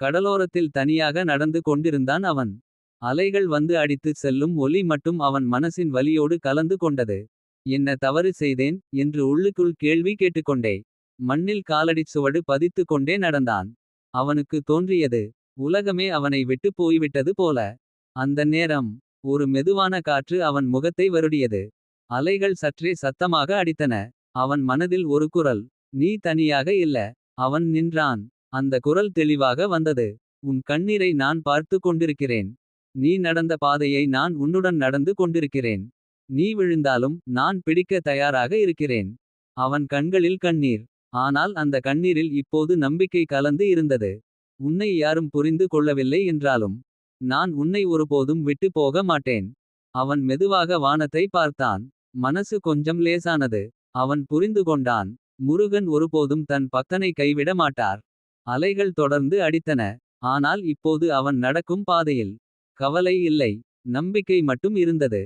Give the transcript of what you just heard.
கடலோரத்தில் தனியாக நடந்து கொண்டிருந்தான் அவன். அலைகள் வந்து அடித்துச் செல்லும் ஒலி மட்டும் அவன் மனசின் வலியோடு கலந்து கொண்டது. என்ன தவறு செய்தேன் என்று உள்ளுக்குள் கேள்வி கேட்டுக்கொண்டே. மண்ணில் காலடிச் சுவடு பதித்து கொண்டே நடந்தான். அவனுக்கு தோன்றியது. உலகமே அவனை விட்டு போய்விட்டது போல. அந்த நேரம் ஒரு மெதுவான காற்று அவன் முகத்தை வருடியது. அலைகள் சற்றே சத்தமாக அடித்தன. அவன் மனதில் ஒரு குரல். நீ தனியாக இல்ல. அவன் நின்றான். அந்த குரல் தெளிவாக வந்தது. உன் கண்ணீரை நான் பார்த்து கொண்டிருக்கிறேன். நீ நடந்த பாதையை நான் உன்னுடன் நடந்து கொண்டிருக்கிறேன். நீ விழுந்தாலும் நான் பிடிக்க தயாராக இருக்கிறேன். அவன் கண்களில் கண்ணீர். ஆனால் அந்த கண்ணீரில் இப்போது நம்பிக்கை கலந்து இருந்தது. உன்னை யாரும் புரிந்து கொள்ளவில்லை என்றாலும். நான் உன்னை ஒருபோதும் விட்டு போக மாட்டேன். அவன் மெதுவாக வானத்தை பார்த்தான். மனசு கொஞ்சம் லேசானது. அவன் புரிந்து கொண்டான். முருகன் ஒருபோதும் தன் பக்தனை கைவிட மாட்டார். அலைகள் தொடர்ந்து அடித்தன. ஆனால் இப்போது அவன் நடக்கும் பாதையில் கவலை இல்லை. நம்பிக்கை மட்டும் இருந்தது.